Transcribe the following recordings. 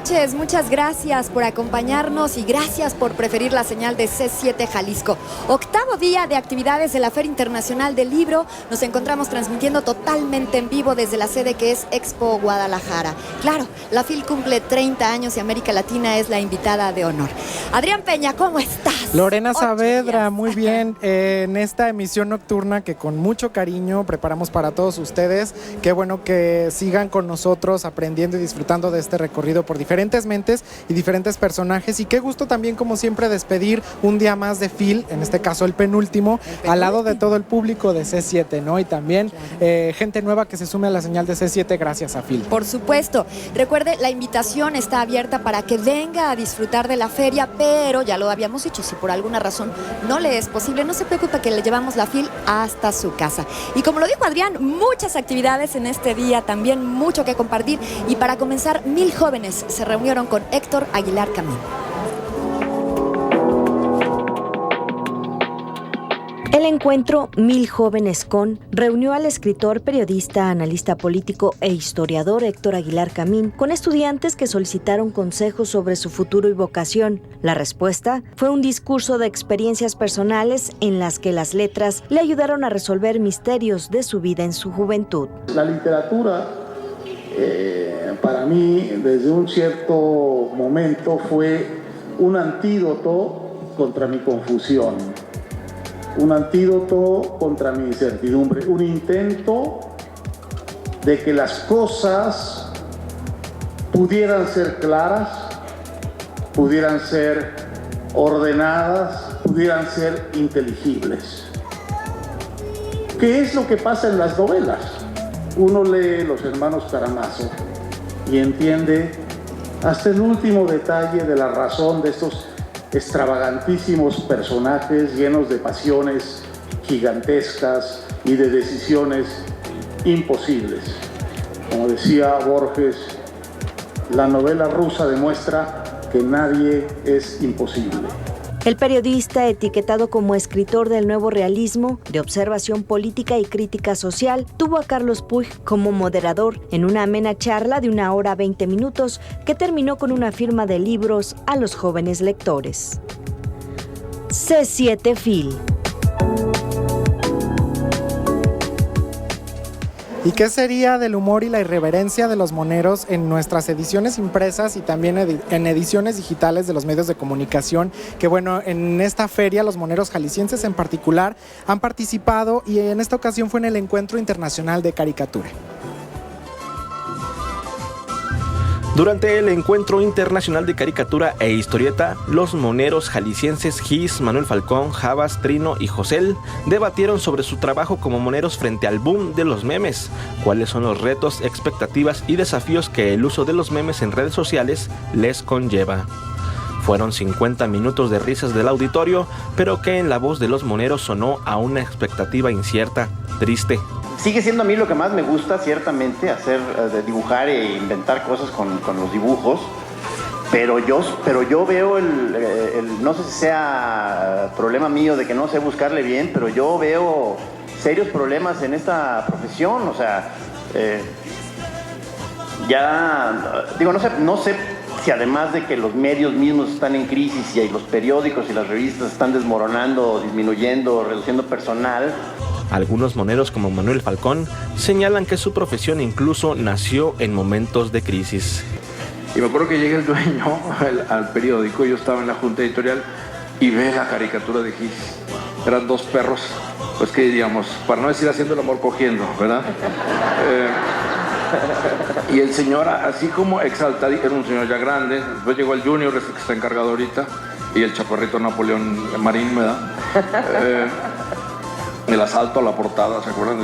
noches, muchas gracias por acompañarnos y gracias por preferir la señal de C7 Jalisco. Octavo día de actividades de la Feria Internacional del Libro. Nos encontramos transmitiendo totalmente en vivo desde la sede que es Expo Guadalajara. Claro, la FIL cumple 30 años y América Latina es la invitada de honor. Adrián Peña, ¿cómo estás? Lorena Saavedra, muy bien. En esta emisión nocturna que con mucho cariño preparamos para todos ustedes. Qué bueno que sigan con nosotros aprendiendo y disfrutando de este recorrido por diferentes mentes y diferentes personajes, y qué gusto también como siempre despedir un día más de FIL, en este caso el penúltimo, al lado de todo el público de C7, ¿no? Y también gente nueva que se sume a la señal de C7 gracias a FIL. Por supuesto, recuerde, la invitación está abierta para que venga a disfrutar de la feria, pero ya lo habíamos dicho, si por alguna razón no le es posible, no se preocupe que le llevamos la FIL hasta su casa. Y como lo dijo Adrián, muchas actividades en este día, también mucho que compartir, y para comenzar, 1000 jóvenes se reunieron con Héctor Aguilar Camín. El encuentro 1000 jóvenes con reunió al escritor, periodista, analista político e historiador Héctor Aguilar Camín con estudiantes que solicitaron consejos sobre su futuro y vocación. La respuesta fue un discurso de experiencias personales en las que las letras le ayudaron a resolver misterios de su vida en su juventud. La literatura, para mí, desde un cierto momento, fue un antídoto contra mi confusión. Un antídoto contra mi incertidumbre, un intento de que las cosas pudieran ser claras, pudieran ser ordenadas, pudieran ser inteligibles. ¿Qué es lo que pasa en las novelas? Uno lee Los Hermanos Karamazov y entiende hasta el último detalle de la razón de estos extravagantísimos personajes llenos de pasiones gigantescas y de decisiones imposibles. Como decía Borges, la novela rusa demuestra que nadie es imposible. El periodista, etiquetado como escritor del nuevo realismo, de observación política y crítica social, tuvo a Carlos Puig como moderador en una amena charla de 1 hora 20 minutos que terminó con una firma de libros a los jóvenes lectores. C7 FIL. ¿Y qué sería del humor y la irreverencia de los moneros en nuestras ediciones impresas y también en ediciones digitales de los medios de comunicación? Que bueno, en esta feria los moneros jaliscienses en particular han participado, y en esta ocasión fue en el Encuentro Internacional de Caricatura. Durante el Encuentro Internacional de Caricatura e Historieta, los moneros jaliscienses Gis, Manuel Falcón, Javas, Trino y Josel debatieron sobre su trabajo como moneros frente al boom de los memes, cuáles son los retos, expectativas y desafíos que el uso de los memes en redes sociales les conlleva. Fueron 50 minutos de risas del auditorio, pero que en la voz de los moneros sonó a una expectativa incierta, triste. Sigue siendo a mí lo que más me gusta, ciertamente, dibujar e inventar cosas con los dibujos, pero yo veo no sé si sea problema mío de que no sé buscarle bien, pero yo veo serios problemas en esta profesión. O sea, no sé si además de que los medios mismos están en crisis y los periódicos y las revistas están desmoronando, disminuyendo, reduciendo personal. Algunos moneros como Manuel Falcón señalan que su profesión incluso nació en momentos de crisis. Y me acuerdo que llega el dueño al periódico, yo estaba en la junta editorial y ve la caricatura de Gis. Eran 2 perros, pues que diríamos, para no decir haciendo el amor cogiendo, ¿verdad? Y el señor, así como exaltado, era un señor ya grande. Después llegó el Junior, que está encargado ahorita, y el chaparrito Napoleón Marín, ¿verdad? El asalto a la portada, ¿se acuerdan?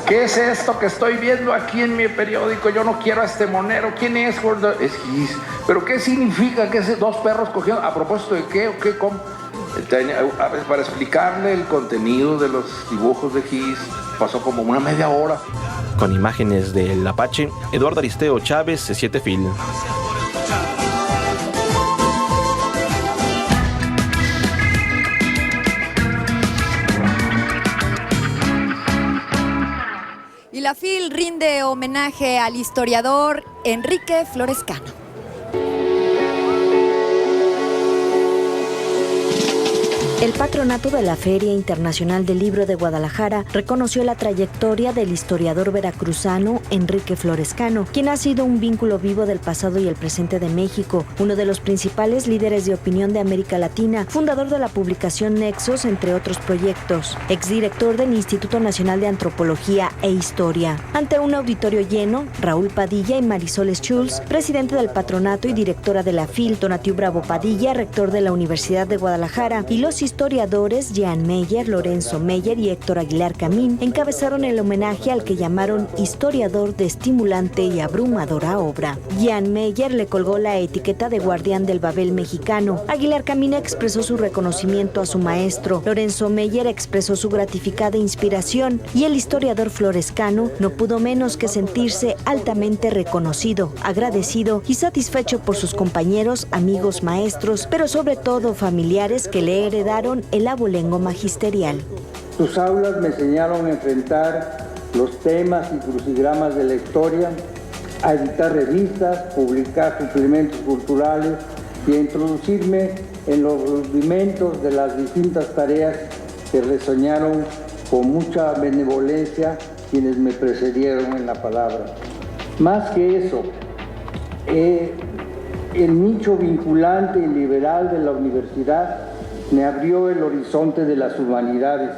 ¿Qué es esto que estoy viendo aquí en mi periódico? Yo no quiero a este monero. ¿Quién es? Es Gis. ¿Pero qué significa que esos 2 perros cogiendo? ¿A propósito de qué? ¿O qué? ¿Cómo? Para explicarle el contenido de los dibujos de Gis, pasó como una media hora. Con imágenes del Apache, Eduardo Aristeo Chávez, C7 FIL. la FIL rinde homenaje al historiador Enrique Florescano. El patronato de la Feria Internacional del Libro de Guadalajara reconoció la trayectoria del historiador veracruzano Enrique Florescano, quien ha sido un vínculo vivo del pasado y el presente de México, uno de los principales líderes de opinión de América Latina, fundador de la publicación Nexos, entre otros proyectos, exdirector del Instituto Nacional de Antropología e Historia. Ante un auditorio lleno, Raúl Padilla y Marisol Schulz, presidente del patronato y directora de la FIL, Donatiu Bravo Padilla, rector de la Universidad de Guadalajara, y los historiadores Jean Meyer, Lorenzo Meyer y Héctor Aguilar Camín encabezaron el homenaje al que llamaron historiador de estimulante y abrumadora obra. Jean Meyer le colgó la etiqueta de guardián del Babel mexicano. Aguilar Camín expresó su reconocimiento a su maestro. Lorenzo Meyer expresó su gratificada inspiración y el historiador Florescano no pudo menos que sentirse altamente reconocido, agradecido y satisfecho por sus compañeros, amigos, maestros, pero sobre todo familiares que le heredaron el abolengo magisterial. Sus aulas me enseñaron a enfrentar los temas y crucigramas de la historia, a editar revistas, publicar suplementos culturales y a introducirme en los rudimentos de las distintas tareas que reseñaron con mucha benevolencia quienes me precedieron en la palabra. Más que eso, el nicho vinculante y liberal de la universidad me abrió el horizonte de las humanidades,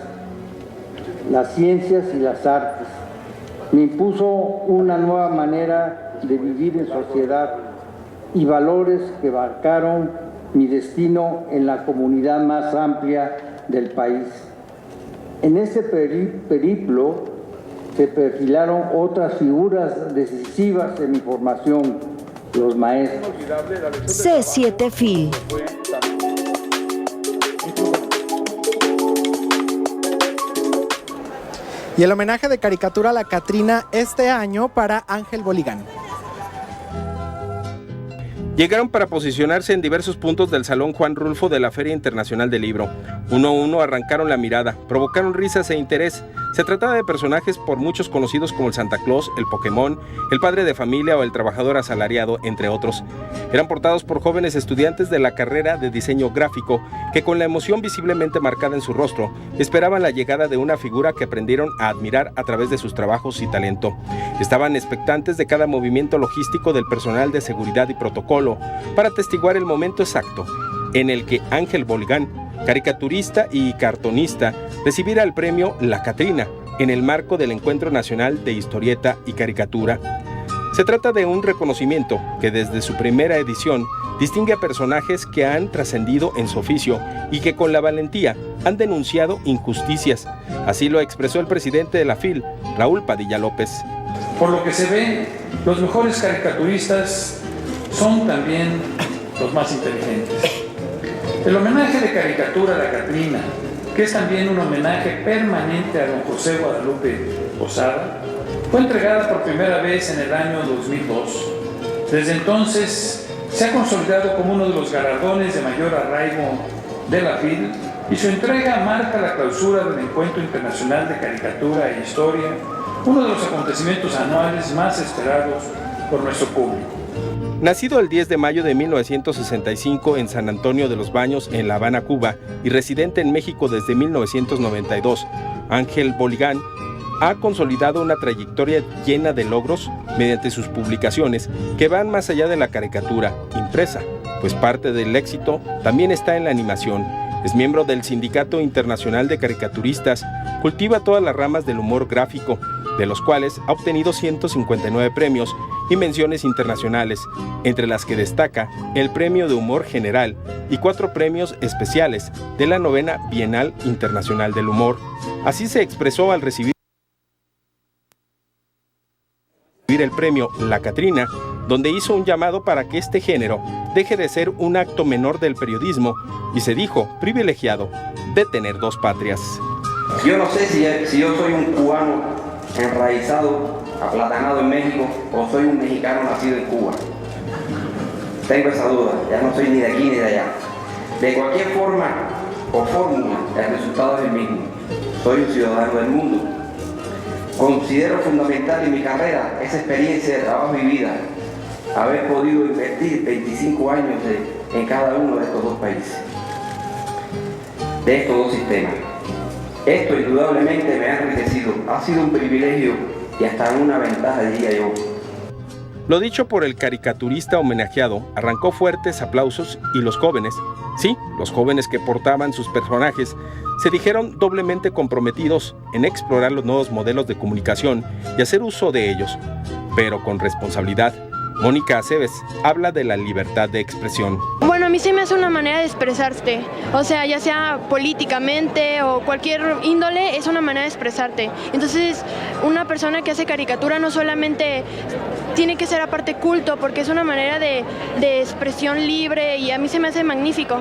las ciencias y las artes. Me impuso una nueva manera de vivir en sociedad y valores que marcaron mi destino en la comunidad más amplia del país. En ese periplo se perfilaron otras figuras decisivas en mi formación, los maestros. C7 FIL. Y el homenaje de caricatura a la Catrina este año para Ángel Boligán. Llegaron para posicionarse en diversos puntos del Salón Juan Rulfo de la Feria Internacional del Libro. Uno a uno arrancaron la mirada, provocaron risas e interés. Se trataba de personajes por muchos conocidos como el Santa Claus, el Pokémon, el padre de familia o el trabajador asalariado, entre otros. Eran portados por jóvenes estudiantes de la carrera de diseño gráfico que, con la emoción visiblemente marcada en su rostro, esperaban la llegada de una figura que aprendieron a admirar a través de sus trabajos y talento. Estaban expectantes de cada movimiento logístico del personal de seguridad y protocolo para atestiguar el momento exacto en el que Ángel Boligán, caricaturista y cartonista, recibirá el premio La Catrina en el marco del Encuentro Nacional de Historieta y Caricatura. Se trata de un reconocimiento que desde su primera edición distingue a personajes que han trascendido en su oficio y que con la valentía han denunciado injusticias. Así lo expresó el presidente de la FIL, Raúl Padilla López. Por lo que se ve, los mejores caricaturistas son también los más inteligentes. El homenaje de caricatura a la Catrina, que es también un homenaje permanente a don José Guadalupe Posada, fue entregada por primera vez en el año 2002. Desde entonces se ha consolidado como uno de los galardones de mayor arraigo de la FIL y su entrega marca la clausura del Encuentro Internacional de Caricatura e Historia, uno de los acontecimientos anuales más esperados por nuestro público. Nacido el 10 de mayo de 1965 en San Antonio de los Baños, en La Habana, Cuba, y residente en México desde 1992, Ángel Boligán ha consolidado una trayectoria llena de logros mediante sus publicaciones que van más allá de la caricatura impresa, pues parte del éxito también está en la animación. Es miembro del Sindicato Internacional de Caricaturistas, cultiva todas las ramas del humor gráfico, de los cuales ha obtenido 159 premios y menciones internacionales, entre las que destaca el Premio de Humor General y 4 premios especiales de la 9ª Bienal Internacional del Humor. Así se expresó al recibir el premio La Catrina, donde hizo un llamado para que este género deje de ser un acto menor del periodismo y se dijo privilegiado de tener 2 patrias. Yo no sé si yo soy un cubano enraizado, aplatanado en México, o soy un mexicano nacido en Cuba. Tengo esa duda, ya no soy ni de aquí ni de allá. De cualquier forma o fórmula, el resultado es el mismo. Soy un ciudadano del mundo. Considero fundamental en mi carrera esa experiencia de trabajo y vida, haber podido invertir 25 años en cada uno de estos dos países, de estos dos sistemas. Esto indudablemente me ha enriquecido, ha sido un privilegio y hasta una ventaja, diría yo. Lo dicho por el caricaturista homenajeado arrancó fuertes aplausos y los jóvenes, sí, los jóvenes que portaban sus personajes, se dijeron doblemente comprometidos en explorar los nuevos modelos de comunicación y hacer uso de ellos, pero con responsabilidad. Mónica Aceves habla de la libertad de expresión. Bueno, a mí se me hace una manera de expresarte, o sea, ya sea políticamente o cualquier índole, es una manera de expresarte. Entonces, una persona que hace caricatura no solamente tiene que ser aparte culto, porque es una manera de expresión libre y a mí se me hace magnífico.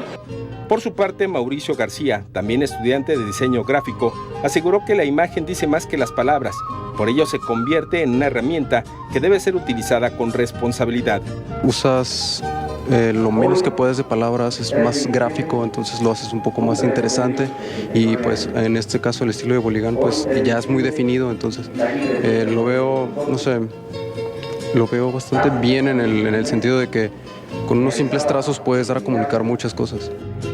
Por su parte, Mauricio García, también estudiante de diseño gráfico, aseguró que la imagen dice más que las palabras. Por ello se convierte en una herramienta que debe ser utilizada con responsabilidad. Usas lo menos que puedes de palabras, es más gráfico, entonces lo haces un poco más interesante y pues en este caso el estilo de Boligán pues ya es muy definido, entonces lo veo, no sé, lo veo bastante bien en el sentido de que con unos simples trazos puedes dar a comunicar muchas cosas.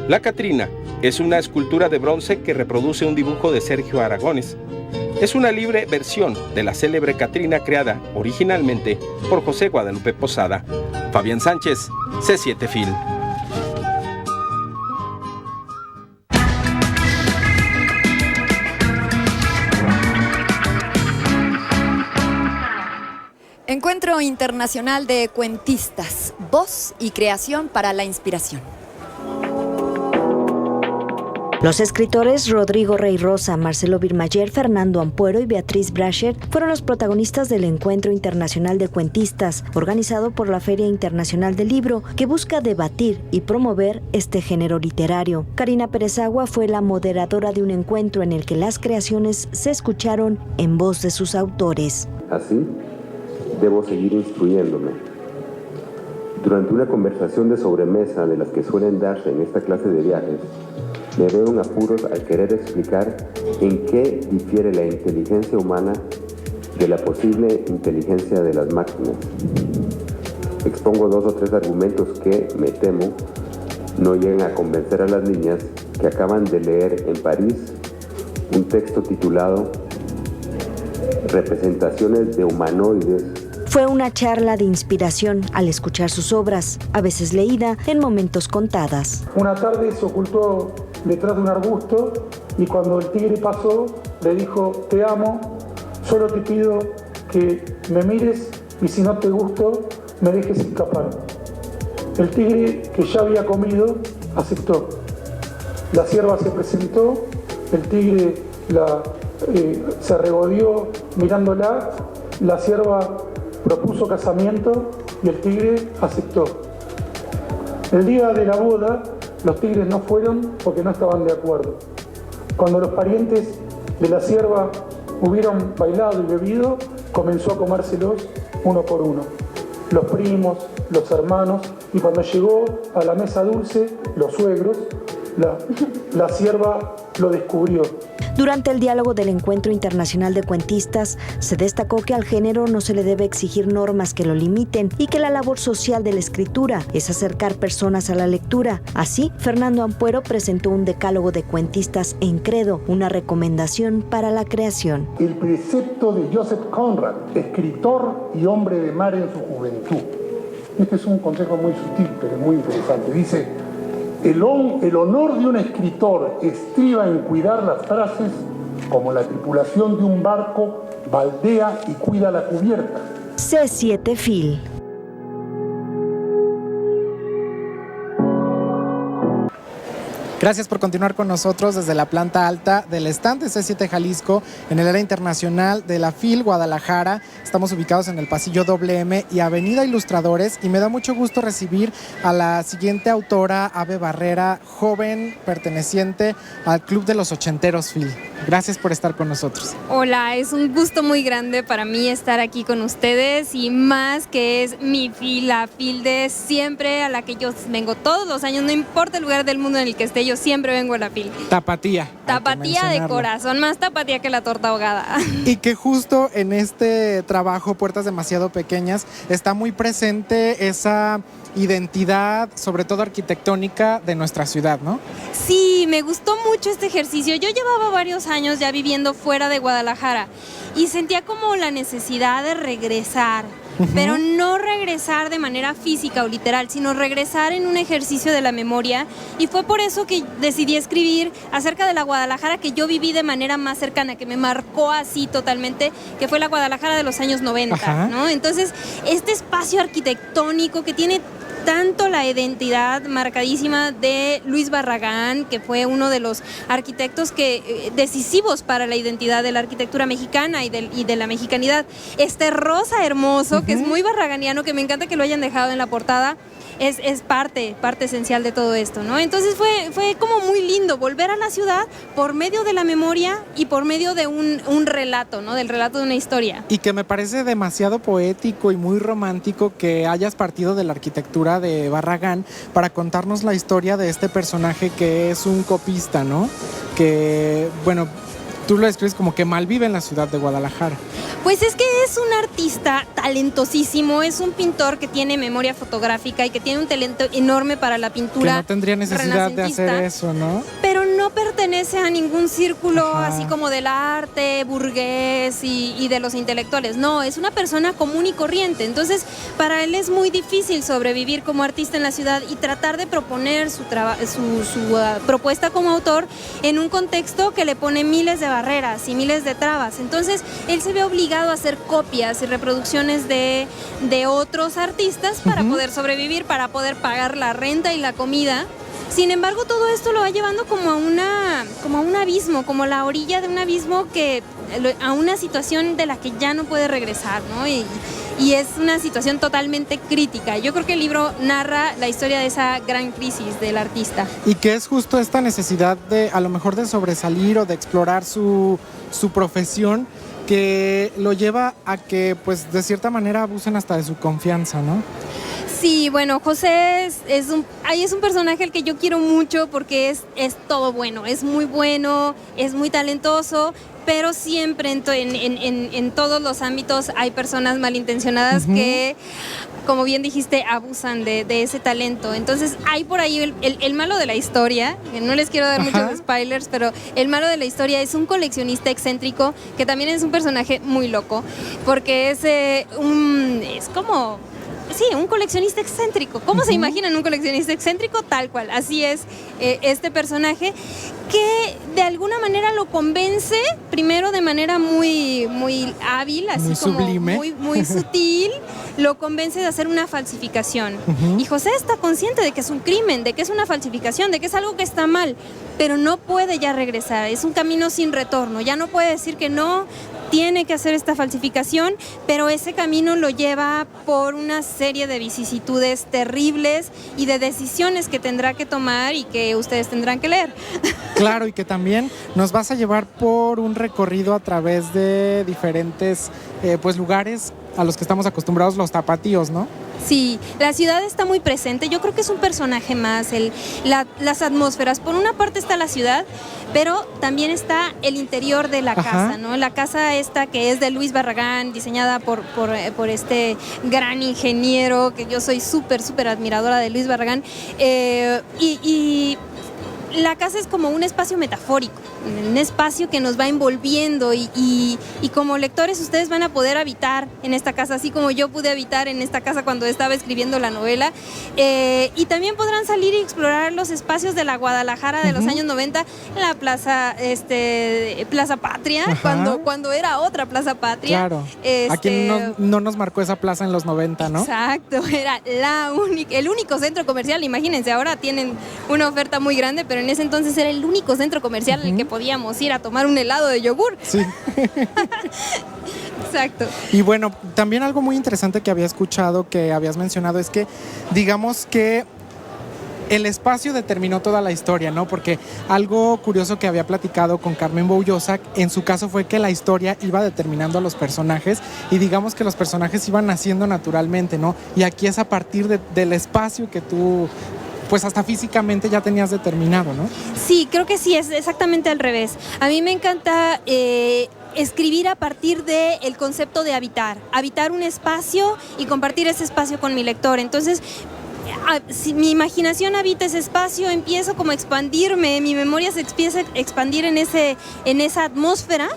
La Catrina es una escultura de bronce que reproduce un dibujo de Sergio Aragones. Es una libre versión de la célebre Catrina creada originalmente por José Guadalupe Posada. Fabián Sánchez, C7 Film. Encuentro Internacional de Cuentistas, voz y creación para la inspiración. Los escritores Rodrigo Rey Rosa, Marcelo Birmayer, Fernando Ampuero y Beatriz Brasher fueron los protagonistas del Encuentro Internacional de Cuentistas, organizado por la Feria Internacional del Libro, que busca debatir y promover este género literario. Karina Pérez Agua fue la moderadora de un encuentro en el que las creaciones se escucharon en voz de sus autores. Así, debo seguir instruyéndome. Durante una conversación de sobremesa de las que suelen darse en esta clase de viajes, me veo en apuros al querer explicar en qué difiere la inteligencia humana de la posible inteligencia de las máquinas. Expongo 2 o 3 argumentos que, me temo, no llegan a convencer a las niñas que acaban de leer en París un texto titulado Representaciones de humanoides. Fue una charla de inspiración al escuchar sus obras, a veces leída en momentos contadas. Una tarde se ocultó detrás de un arbusto y cuando el tigre pasó le dijo: te amo, solo te pido que me mires y si no te gusto me dejes escapar. El tigre, que ya había comido, aceptó. La cierva se presentó, el tigre se regodeó mirándola, la cierva propuso casamiento y el tigre aceptó. El día de la boda, los tigres no fueron porque no estaban de acuerdo. Cuando los parientes de la cierva hubieron bailado y bebido, comenzó a comérselos uno por uno. Los primos, los hermanos, y cuando llegó a la mesa dulce, los suegros, la cierva lo descubrió. Durante el diálogo del Encuentro Internacional de Cuentistas, se destacó que al género no se le debe exigir normas que lo limiten y que la labor social de la escritura es acercar personas a la lectura. Así, Fernando Ampuero presentó un decálogo de cuentistas en Credo, una recomendación para la creación. El precepto de Joseph Conrad, escritor y hombre de mar en su juventud. Este es un consejo muy sutil, pero muy interesante. Dice: el honor de un escritor estriba en cuidar las frases como la tripulación de un barco baldea y cuida la cubierta. C7 Film. Gracias por continuar con nosotros desde la planta alta del stand de C7 Jalisco en el área internacional de la FIL Guadalajara. Estamos ubicados en el pasillo WM y Avenida Ilustradores y me da mucho gusto recibir a la siguiente autora, Ave Barrera, joven perteneciente al Club de los Ochenteros FIL. Gracias por estar con nosotros. Hola, es un gusto muy grande para mí estar aquí con ustedes y más que es mi FIL, la FIL de siempre a la que yo vengo todos los años, no importa el lugar del mundo en el que esté, yo yo siempre vengo a la FIL. Tapatía. Tapatía de corazón, más tapatía que la torta ahogada. Y que justo en este trabajo, Puertas Demasiado Pequeñas, está muy presente esa identidad, sobre todo arquitectónica, de nuestra ciudad, ¿no? Sí, me gustó mucho este ejercicio. Yo llevaba varios años ya viviendo fuera de Guadalajara y sentía como la necesidad de regresar, pero no regresar de manera física o literal, sino regresar en un ejercicio de la memoria, y fue por eso que decidí escribir acerca de la Guadalajara que yo viví de manera más cercana, que me marcó así totalmente, que fue la Guadalajara de los años 90, ¿no? Entonces, este espacio arquitectónico que tiene tanto la identidad marcadísima de Luis Barragán, que fue uno de los arquitectos decisivos para la identidad de la arquitectura mexicana y de la mexicanidad. Este rosa hermoso, que es muy barraganiano, que me encanta que lo hayan dejado en la portada, es parte esencial de todo esto, ¿no? Entonces fue como muy lindo volver a la ciudad por medio de la memoria y por medio de un relato, ¿no? Del relato de una historia. Y que me parece demasiado poético y muy romántico que hayas partido de la arquitectura de Barragán para contarnos la historia de este personaje que es un copista, ¿no? Que, bueno, tú lo describes como que malvive en la ciudad de Guadalajara. Pues es que es un artista talentosísimo, es un pintor que tiene memoria fotográfica y que tiene un talento enorme para la pintura. Que no tendría necesidad de hacer eso, ¿no? Pero no pertenece a ningún círculo así como del arte burgués y de los intelectuales. No, es una persona común y corriente. Entonces, para él es muy difícil sobrevivir como artista en la ciudad y tratar de proponer su propuesta como autor en un contexto que le pone miles de barreras y miles de trabas. Entonces, él se ve obligado a hacer copias y reproducciones de otros artistas para poder sobrevivir, para poder pagar la renta y la comida. Sin embargo, todo esto lo va llevando como a un abismo, como la orilla de un abismo, a una situación de la que ya no puede regresar, ¿no? Y es una situación totalmente crítica. Yo creo que el libro narra la historia de esa gran crisis del artista. Y que es justo esta necesidad de, a lo mejor, de sobresalir o de explorar su profesión, que lo lleva a que, pues, de cierta manera abusen hasta de su confianza, ¿no? Sí, bueno, José es un personaje al que yo quiero mucho porque es todo bueno, es muy bueno, es muy talentoso, pero siempre en todos los ámbitos hay personas malintencionadas que, como bien dijiste, abusan de ese talento. Entonces hay por ahí el malo de la historia, no les quiero dar muchos spoilers, pero el malo de la historia es un coleccionista excéntrico que también es un personaje muy loco, porque es como... Sí, un coleccionista excéntrico. ¿Cómo se imaginan un coleccionista excéntrico? Tal cual, así es este personaje, que de alguna manera lo convence, primero de manera muy, muy hábil, así muy como sublime, muy sutil, lo convence de hacer una falsificación. Y José está consciente de que es un crimen, de que es una falsificación, de que es algo que está mal, pero no puede ya regresar, es un camino sin retorno, ya no puede decir que no, tiene que hacer esta falsificación, pero ese camino lo lleva por una serie de vicisitudes terribles y de decisiones que tendrá que tomar y que ustedes tendrán que leer. Claro, y que también nos vas a llevar por un recorrido a través de diferentes pues lugares a los que estamos acostumbrados los tapatíos, ¿no? Sí, la ciudad está muy presente. Yo creo que es un personaje más, las atmósferas. Por una parte está la ciudad, pero también está el interior de la casa, ¿no? La casa esta que es de Luis Barragán, diseñada por este gran ingeniero, que yo soy súper admiradora de Luis Barragán. Y la casa es como un espacio metafórico, un espacio que nos va envolviendo y como lectores ustedes van a poder habitar en esta casa, así como yo pude habitar en esta casa cuando estaba escribiendo la novela, y también podrán salir y explorar los espacios de la Guadalajara de los años 90, la plaza Patria, cuando era otra Plaza Patria. Claro, aquí no nos marcó esa plaza en los 90, ¿no? Exacto, era el único centro comercial. Imagínense, ahora tienen una oferta muy grande, pero en ese entonces era el único centro comercial en el que podíamos ir a tomar un helado de yogur. Sí. Exacto. Y bueno, también algo muy interesante que había escuchado, que habías mencionado, es que digamos que el espacio determinó toda la historia, ¿no? Porque algo curioso que había platicado con Carmen Boullosa, en su caso, fue que la historia iba determinando a los personajes y digamos que los personajes iban naciendo naturalmente, ¿no? Y aquí es a partir del espacio que tú pues hasta físicamente ya tenías determinado, ¿no? Sí, creo que sí, es exactamente al revés. A mí me encanta escribir a partir del concepto de habitar un espacio y compartir ese espacio con mi lector. Entonces, si mi imaginación habita ese espacio, empiezo como a expandirme, mi memoria se empieza a expandir en esa atmósfera,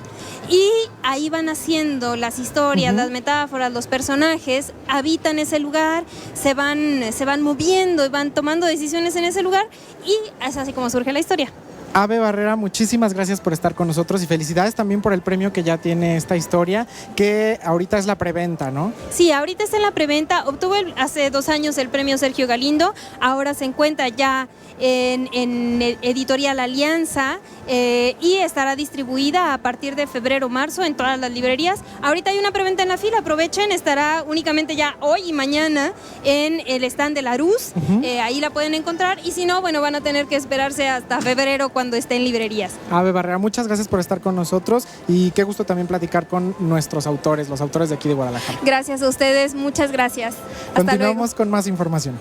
y ahí van haciendo las historias, las metáforas, los personajes habitan ese lugar, se van moviendo y van tomando decisiones en ese lugar, y es así como surge la historia. Ave Barrera, muchísimas gracias por estar con nosotros y felicidades también por el premio que ya tiene esta historia, que ahorita es la preventa, ¿no? Sí, ahorita está en la preventa. Obtuvo hace 2 años el premio Sergio Galindo, ahora se encuentra ya en Editorial Alianza, y estará distribuida a partir de febrero o marzo en todas las librerías. Ahorita hay una preventa en la fila, aprovechen, estará únicamente ya hoy y mañana en el stand de Larousse, ahí la pueden encontrar, y si no, bueno, van a tener que esperarse hasta febrero cuando esté en librerías. Ave Barrera, muchas gracias por estar con nosotros y qué gusto también platicar con nuestros autores, los autores de aquí de Guadalajara. Gracias a ustedes, muchas gracias. Continuamos con más información.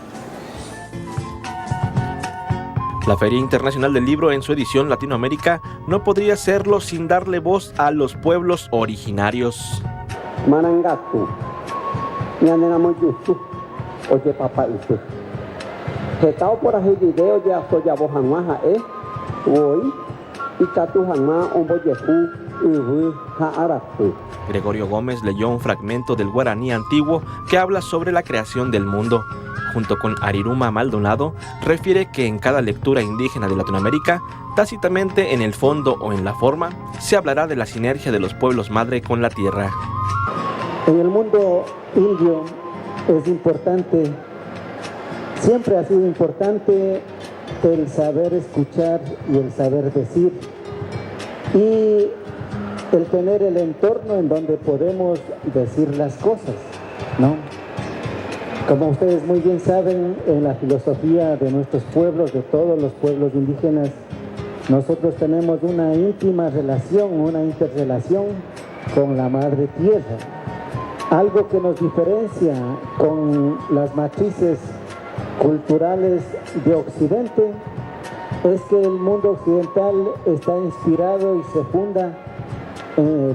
La Feria Internacional del Libro en su edición Latinoamérica no podría serlo sin darle voz a los pueblos originarios. Manangatu, Ñanenamoyutu, oye papá itu. Getao por ahí video ya soy abojanwaja hoy y tatujanma omboyehu uhu haaratu. Gregorio Gómez leyó un fragmento del guaraní antiguo que habla sobre la creación del mundo. Junto con Ariruma Maldonado, refiere que en cada lectura indígena de Latinoamérica, tácitamente en el fondo o en la forma, se hablará de la sinergia de los pueblos madre con la tierra. En el mundo indio es importante, siempre ha sido importante el saber escuchar y el saber decir, y el tener el entorno en donde podemos decir las cosas, ¿no? Como ustedes muy bien saben, en la filosofía de nuestros pueblos, de todos los pueblos indígenas, nosotros tenemos una íntima relación, una interrelación con la madre tierra. Algo que nos diferencia con las matrices culturales de Occidente es que el mundo occidental está inspirado y se funda,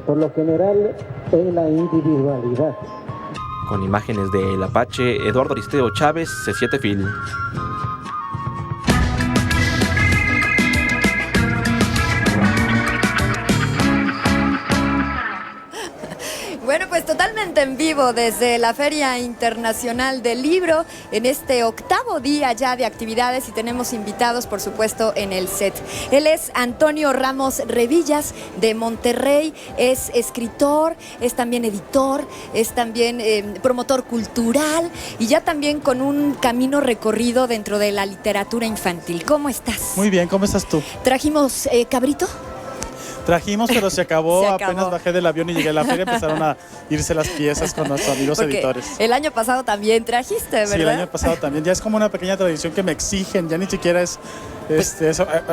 por lo general, en la individualidad. Con imágenes de El Apache, Eduardo Aristeo Chávez, C7 Film. Bueno, pues totalmente en vivo desde la Feria Internacional del Libro, en este 8º día ya de actividades, y tenemos invitados, por supuesto, en el set. Él es Antonio Ramos Revillas, de Monterrey, es escritor, es también editor, es también promotor cultural, y ya también con un camino recorrido dentro de la literatura infantil. ¿Cómo estás? Muy bien, ¿cómo estás tú? ¿Trajimos cabrito? Trajimos, pero se acabó. Se acabó. Apenas bajé del avión y llegué a la feria, empezaron a irse las piezas con nuestros amigos Porque editores. el año pasado también trajiste, ¿verdad? Sí, el año pasado también. Ya es como una pequeña tradición que me exigen, ya ni siquiera es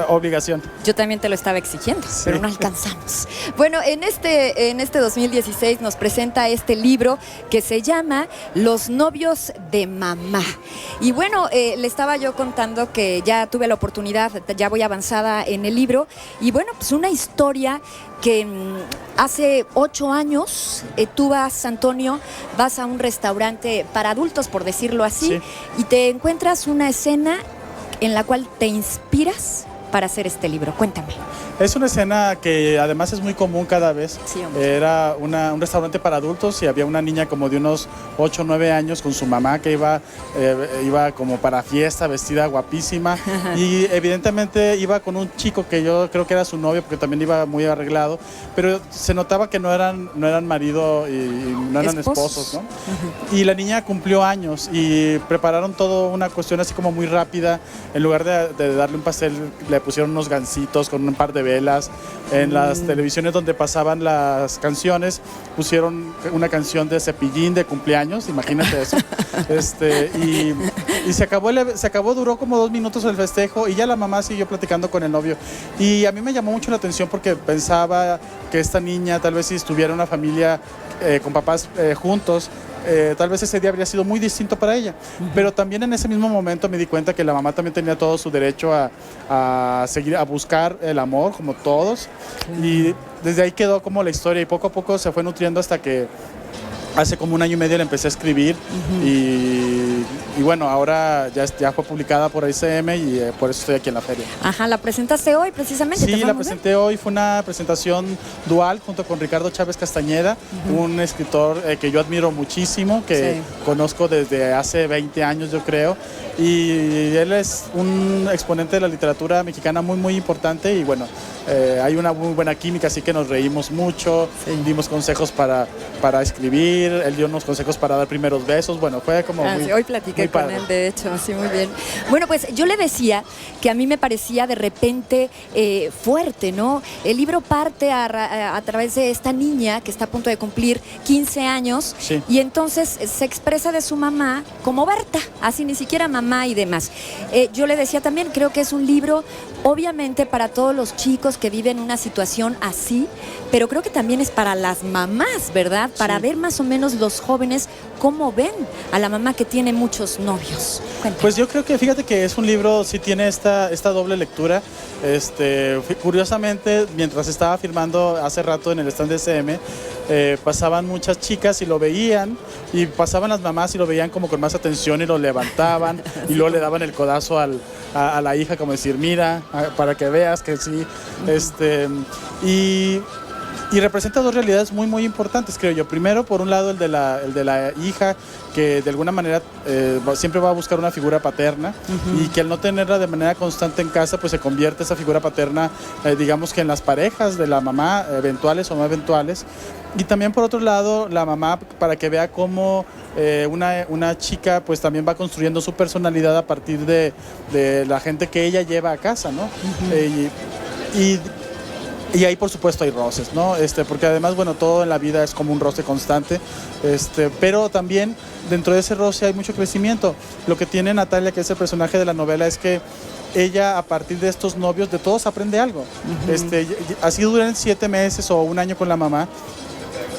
obligación. Yo también te lo estaba exigiendo, pero no alcanzamos. Bueno, en este 2016 nos presenta este libro que se llama Los novios de mamá. Y bueno, le estaba yo contando que ya tuve la oportunidad, ya voy avanzada en el libro, y bueno, pues una historia que hace 8 años tú vas, Antonio, vas a un restaurante para adultos, por decirlo así, y te encuentras una escena en la cual te inspiras para hacer este libro. Cuéntame. Es una escena que además es muy común cada vez. Sí, hombre. Era un restaurante para adultos y había una niña como de unos 8 o 9 años con su mamá que iba como para fiesta, vestida guapísima, y evidentemente iba con un chico que yo creo que era su novio, porque también iba muy arreglado, pero se notaba que no eran marido y no eran esposos, ¿no? Y la niña cumplió años y prepararon todo una cuestión así como muy rápida. En lugar de darle un pastel, le pusieron unos gancitos con un par de velas. En las televisiones donde pasaban las canciones pusieron una canción de Cepillín de cumpleaños, imagínate eso. Y se acabó, duró como 2 minutos el festejo, y ya la mamá siguió platicando con el novio. Y a mí me llamó mucho la atención porque pensaba que esta niña, tal vez si estuviera una familia con papás juntos, tal vez ese día habría sido muy distinto para ella. Pero también en ese mismo momento me di cuenta que la mamá también tenía todo su derecho a seguir, a buscar el amor, como todos. Y desde ahí quedó como la historia y poco a poco se fue nutriendo hasta que hace como 1 año y medio le empecé a escribir y bueno, ahora ya fue publicada por ICM y por eso estoy aquí en la feria. Ajá, ¿la presentaste hoy precisamente? Sí, la presenté hoy, fue una presentación dual junto con Ricardo Chávez Castañeda, un escritor que yo admiro muchísimo, que conozco desde hace 20 años yo creo, y él es un exponente de la literatura mexicana muy importante y bueno, hay una muy buena química, así que nos reímos mucho, dimos consejos para escribir, él dio unos consejos para dar primeros besos, bueno, fue como hoy platiqué con él, de hecho, sí, muy bien. Bueno, pues yo le decía que a mí me parecía de repente fuerte, ¿no? El libro parte a través de esta niña que está a punto de cumplir 15 años y entonces se expresa de su mamá como Berta, así ni siquiera mamá y demás. Yo le decía también, creo que es un libro obviamente para todos los chicos que viven una situación así, pero creo que también es para las mamás, ¿verdad? Para ver más o menos los jóvenes cómo ven a la mamá que tiene muchos novios. Cuéntame. Pues yo creo que, fíjate que es un libro, sí tiene esta doble lectura. Curiosamente, mientras estaba firmando hace rato en el stand de SM, pasaban muchas chicas y lo veían, y pasaban las mamás y lo veían como con más atención y lo levantaban y luego le daban el codazo a la hija como decir, mira, para que veas que sí. Y representa dos realidades muy importantes, creo yo. Primero, por un lado, el de la hija, que de alguna manera siempre va a buscar una figura paterna y que al no tenerla de manera constante en casa, pues se convierte esa figura paterna, digamos que en las parejas de la mamá, eventuales o no eventuales. Y también, por otro lado, la mamá, para que vea cómo una chica pues también va construyendo su personalidad a partir de la gente que ella lleva a casa, ¿no? Y ahí, por supuesto, hay roces, ¿no? Porque además, bueno, todo en la vida es como un roce constante, pero también dentro de ese roce hay mucho crecimiento. Lo que tiene Natalia, que es el personaje de la novela, es que ella, a partir de estos novios, de todos aprende algo. Así duran 7 meses o 1 año con la mamá.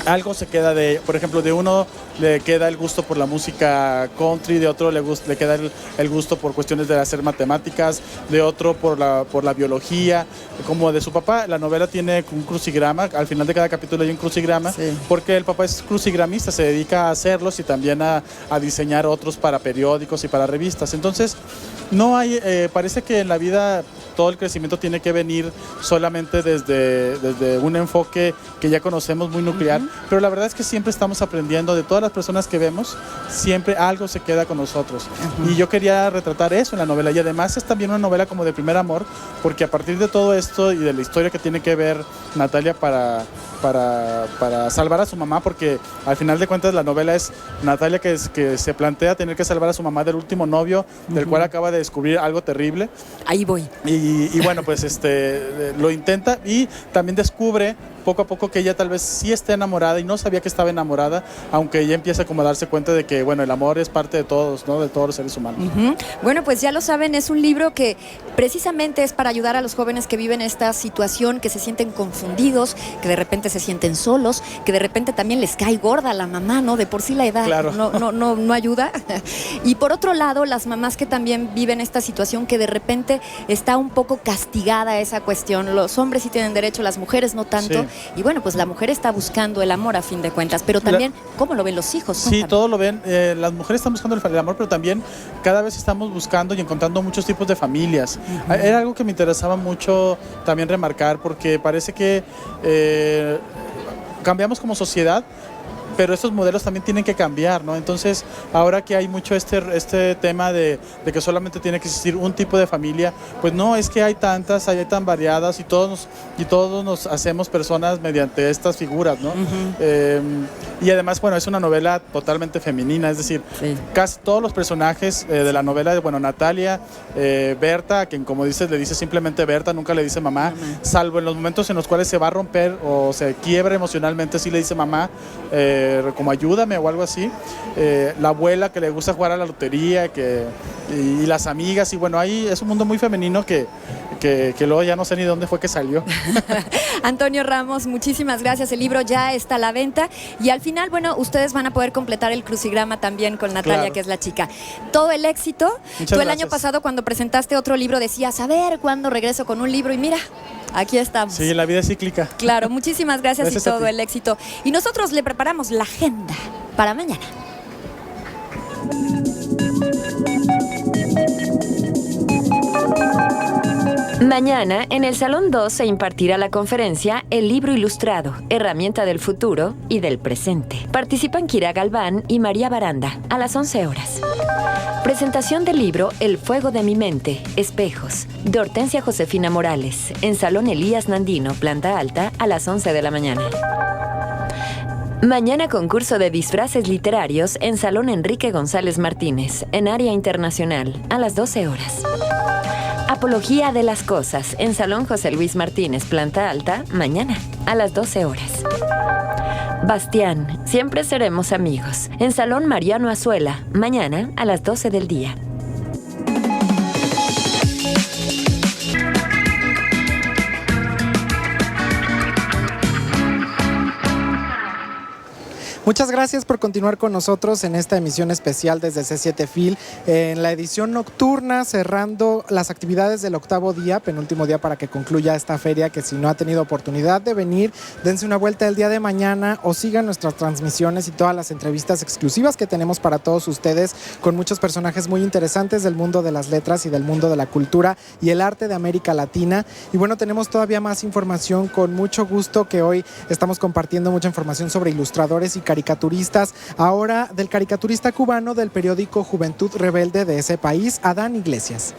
Algo se queda por ejemplo, de uno le queda el gusto por la música country, de otro le queda el gusto por cuestiones de hacer matemáticas, de otro por la biología, como de su papá. La novela tiene un crucigrama, al final de cada capítulo hay un crucigrama, porque el papá es crucigramista, se dedica a hacerlos y también a diseñar otros para periódicos y para revistas. Entonces, no hay, parece que en la vida todo el crecimiento tiene que venir solamente desde un enfoque que ya conocemos, muy nuclear, pero la verdad es que siempre estamos aprendiendo de todas las personas que vemos, siempre algo se queda con nosotros. Y yo quería retratar eso en la novela, y además es también una novela como de primer amor, porque a partir de todo esto y de la historia que tiene que ver Natalia para salvar a su mamá, porque al final de cuentas la novela es Natalia que se plantea tener que salvar a su mamá del último novio, del cual acaba de descubrir algo terrible. Ahí voy. Y bueno, pues lo intenta y también descubre poco a poco que ella tal vez sí esté enamorada y no sabía que estaba enamorada, aunque ella empieza como a darse cuenta de que, bueno, el amor es parte de todos, ¿no? De todos los seres humanos. Bueno, pues ya lo saben, es un libro que precisamente es para ayudar a los jóvenes que viven esta situación, que se sienten confundidos, que de repente se sienten solos, que de repente también les cae gorda la mamá, ¿no? De por sí la edad no ayuda. Y por otro lado, las mamás que también viven esta situación, que de repente está un poco castigada esa cuestión. Los hombres sí tienen derecho, las mujeres no tanto. Sí. Y bueno, pues la mujer está buscando el amor a fin de cuentas, pero también, ¿cómo lo ven los hijos? Sí, todos lo ven. Las mujeres están buscando el amor, pero también cada vez estamos buscando y encontrando muchos tipos de familias. Era algo que me interesaba mucho también remarcar, porque parece que cambiamos como sociedad, pero estos modelos también tienen que cambiar, ¿no? Entonces, ahora que hay mucho este tema de que solamente tiene que existir un tipo de familia, pues no, es que hay tantas, hay tan variadas y todos nos hacemos personas mediante estas figuras, ¿no? Y además, bueno, es una novela totalmente femenina, es decir, casi todos los personajes de la novela, bueno, Natalia, Berta, a quien como dices, le dice simplemente Berta, nunca le dice mamá, salvo en los momentos en los cuales se va a romper o se quiebra emocionalmente, sí le dice mamá, como ayúdame o algo así. La abuela que le gusta jugar a la lotería, y las amigas, y bueno, ahí es un mundo muy femenino que que luego ya no sé ni dónde fue que salió. Antonio Ramos, muchísimas gracias. El libro ya está a la venta y al final, bueno, ustedes van a poder completar el crucigrama también con Natalia, claro, que es la chica. Todo el éxito. Muchas Tú el gracias. año pasado cuando presentaste otro libro decías, a ver, ¿cuándo regreso con un libro? Y mira, aquí estamos. Sí, la vida es cíclica. Claro, muchísimas gracias y a todo ti. el éxito. Y nosotros le preparamos la agenda para mañana. Mañana, en el Salón 2 se impartirá la conferencia El libro ilustrado, herramienta del futuro y del presente. Participan Kira Galván y María Baranda, a las 11 horas. Presentación del libro El fuego de mi mente, espejos, de Hortensia Josefina Morales, en Salón Elías Nandino, planta alta, a las 11 de la mañana. Mañana concurso de disfraces literarios en Salón Enrique González Martínez, en área internacional, a las 12 horas. Apología de las cosas en Salón José Luis Martínez, planta alta, mañana, a las 12 horas. Bastián, siempre seremos amigos, en Salón Mariano Azuela, mañana, a las 12 del día. Muchas gracias por continuar con nosotros en esta emisión especial desde C7 Fil, en la edición nocturna, cerrando las actividades del 8º día, penúltimo día para que concluya esta feria, que si no ha tenido oportunidad de venir, dense una vuelta el día de mañana o sigan nuestras transmisiones y todas las entrevistas exclusivas que tenemos para todos ustedes, con muchos personajes muy interesantes del mundo de las letras y del mundo de la cultura y el arte de América Latina. Y bueno, tenemos todavía más información, con mucho gusto que hoy estamos compartiendo mucha información sobre ilustradores y caricaturistas, ahora del caricaturista cubano del periódico Juventud Rebelde de ese país, Adán Iglesias.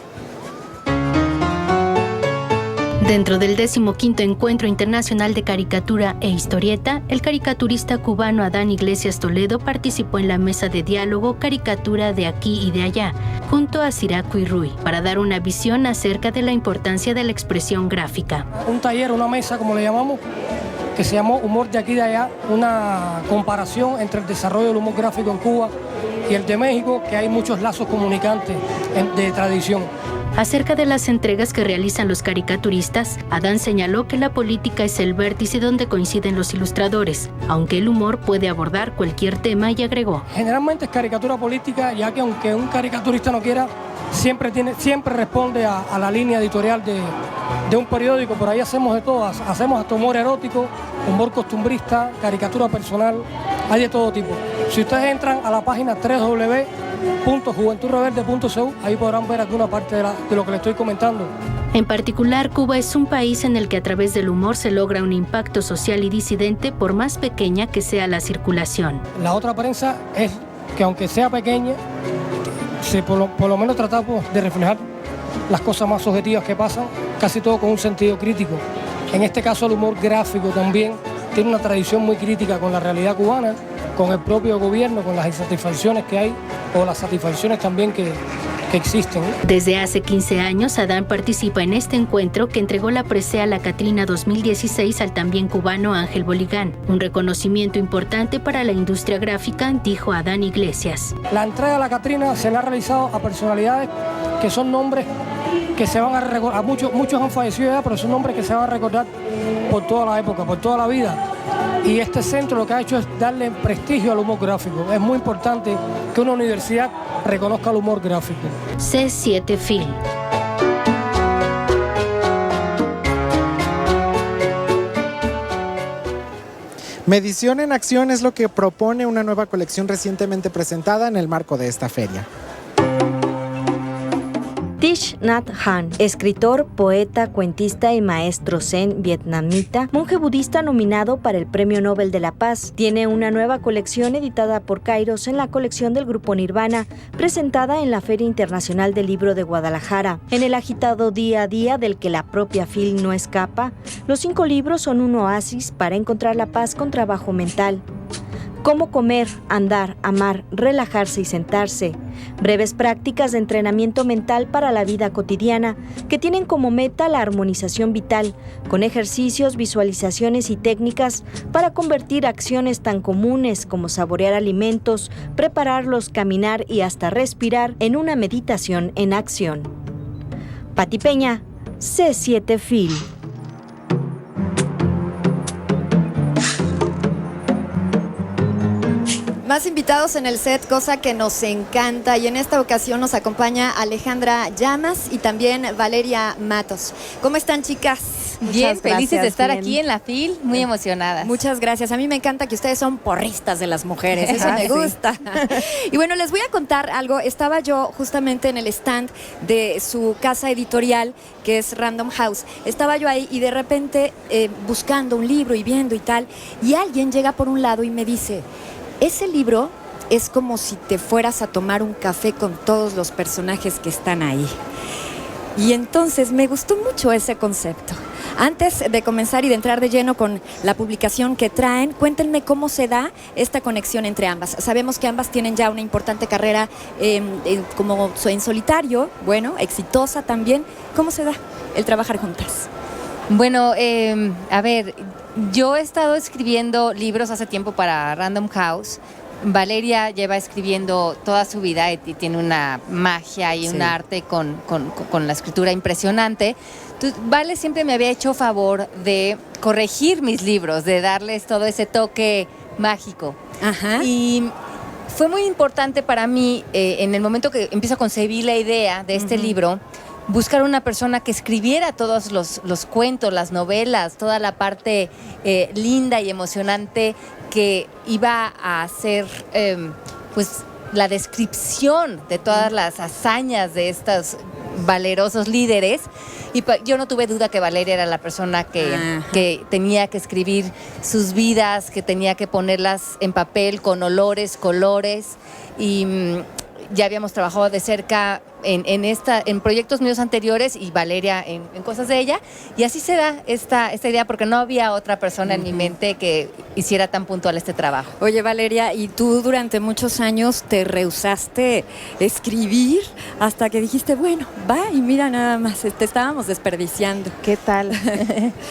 Dentro del 15º Encuentro Internacional de Caricatura e Historieta, el caricaturista cubano Adán Iglesias Toledo participó en la mesa de diálogo Caricatura de aquí y de allá, junto a Siraco y Ruy, para dar una visión acerca de la importancia de la expresión gráfica. Un taller, una mesa, como le llamamos, que se llamó Humor de aquí y de allá, una comparación entre el desarrollo del humor gráfico en Cuba y el de México, que hay muchos lazos comunicantes de tradición. Acerca de las entregas que realizan los caricaturistas, Adán señaló que la política es el vértice donde coinciden los ilustradores, aunque el humor puede abordar cualquier tema, y agregó: generalmente es caricatura política, ya que aunque un caricaturista no quiera, siempre responde a la línea editorial de un periódico. Por ahí hacemos de todo, hacemos hasta humor erótico, humor costumbrista, caricatura personal, hay de todo tipo. Si ustedes entran a la página www.juventudrebelde.cu, ahí podrán ver alguna parte de lo que les estoy comentando. En particular, Cuba es un país en el que a través del humor se logra un impacto social y disidente, por más pequeña que sea la circulación. La otra prensa es que, aunque sea pequeña, por lo menos tratamos de reflejar las cosas más objetivas que pasan, casi todo con un sentido crítico. En este caso, el humor gráfico también tiene una tradición muy crítica con la realidad cubana, con el propio gobierno, con las insatisfacciones que hay o las satisfacciones también que existen. Desde hace 15 años, Adán participa en este encuentro que entregó la presea La Catrina 2016 al también cubano Ángel Boligán, un reconocimiento importante para la industria gráfica, dijo Adán Iglesias. La entrega de La Catrina se le ha realizado a personalidades que son nombres que se van a recordar, muchos han fallecido ya, pero son nombres que se van a recordar por toda la época, por toda la vida. Y este centro lo que ha hecho es darle prestigio al humor gráfico. Es muy importante que una universidad reconozca el humor gráfico. C7 Fil. Medición en Acción es lo que propone una nueva colección recientemente presentada en el marco de esta feria. Thich Nhat Hanh, escritor, poeta, cuentista y maestro zen vietnamita, monje budista nominado para el Premio Nobel de la Paz, tiene una nueva colección editada por Kairos en la colección del Grupo Nirvana, presentada en la Feria Internacional del Libro de Guadalajara. En el agitado día a día del que la propia FIL no escapa, los 5 libros son un oasis para encontrar la paz con trabajo mental. Cómo comer, andar, amar, relajarse y sentarse. Breves prácticas de entrenamiento mental para la vida cotidiana que tienen como meta la armonización vital, con ejercicios, visualizaciones y técnicas para convertir acciones tan comunes como saborear alimentos, prepararlos, caminar y hasta respirar en una meditación en acción. Pati Peña, C7 Film. Más invitados en el set, cosa que nos encanta, y en esta ocasión nos acompaña Alejandra Llamas y también Valeria Matos. ¿Cómo están, chicas? Bien, felices de estar bien. aquí en la FIL, muy emocionadas. Muchas gracias. A mí me encanta que ustedes son porristas de las mujeres, eso me gusta. Y bueno, les voy a contar algo. Estaba yo justamente en el stand de su casa editorial, que es Random House. Estaba yo ahí y de repente buscando un libro y viendo y tal, y alguien llega por un lado y me dice: ese libro es como si te fueras a tomar un café con todos los personajes que están ahí. Y entonces me gustó mucho ese concepto. Antes de comenzar y de entrar de lleno con la publicación que traen, cuéntenme cómo se da esta conexión entre ambas. Sabemos que ambas tienen ya una importante carrera como en solitario, bueno, exitosa también. ¿Cómo se da el trabajar juntas? Bueno, a ver, yo he estado escribiendo libros hace tiempo para Random House. Valeria lleva escribiendo toda su vida y tiene una magia y un arte con la escritura impresionante. Entonces, Vale siempre me había hecho favor de corregir mis libros, de darles todo ese toque mágico. Ajá. Y fue muy importante para mí, en el momento que empiezo a concebir la idea de este libro, buscar una persona que escribiera todos los cuentos, las novelas, toda la parte linda y emocionante que iba a hacer pues la descripción de todas las hazañas de estos valerosos líderes. Y yo no tuve duda que Valeria era la persona que tenía que escribir sus vidas, que tenía que ponerlas en papel con olores, colores, y ya habíamos trabajado de cerca en proyectos míos anteriores y Valeria en cosas de ella, y así se da esta idea porque no había otra persona en mi mente que hiciera tan puntual este trabajo. Oye, Valeria, y tú durante muchos años te rehusaste escribir hasta que dijiste, bueno, va, y mira nada más, te estábamos desperdiciando. ¿Qué tal?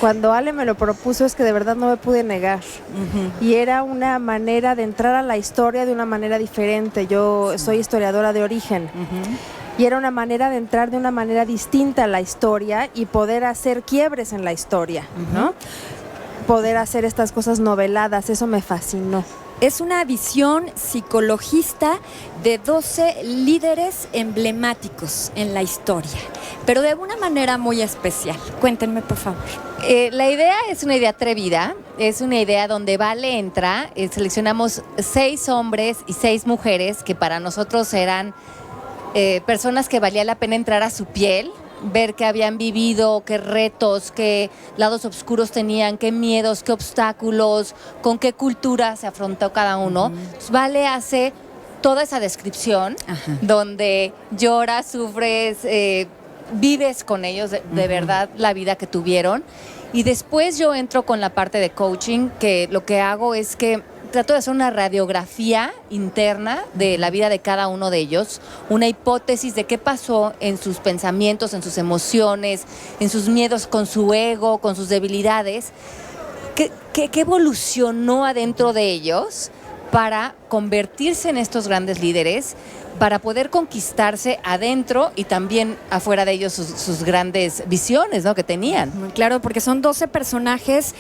Cuando Ale me lo propuso es que de verdad no me pude negar. Y era una manera de entrar a la historia de una manera diferente. Yo soy historiadora de origen. Y era una manera de entrar de una manera distinta a la historia y poder hacer quiebres en la historia, ¿no? Poder hacer estas cosas noveladas, eso me fascinó. Es una visión psicologista de 12 líderes emblemáticos en la historia, pero de una manera muy especial. Cuéntenme, por favor. La idea es una idea atrevida, es una idea donde Vale entra, seleccionamos 6 hombres y 6 mujeres que para nosotros eran personas que valía la pena entrar a su piel, ver qué habían vivido, qué retos, qué lados oscuros tenían, qué miedos, qué obstáculos, con qué cultura se afrontó cada uno. Entonces, Vale hace toda esa descripción donde lloras, sufres, vives con ellos de verdad la vida que tuvieron. Y después yo entro con la parte de coaching, que lo que hago es que trato de hacer una radiografía interna de la vida de cada uno de ellos, una hipótesis de qué pasó en sus pensamientos, en sus emociones, en sus miedos con su ego, con sus debilidades, qué evolucionó adentro de ellos para convertirse en estos grandes líderes, para poder conquistarse adentro y también afuera de ellos sus grandes visiones, ¿no?, que tenían. Claro, porque son 12 personajes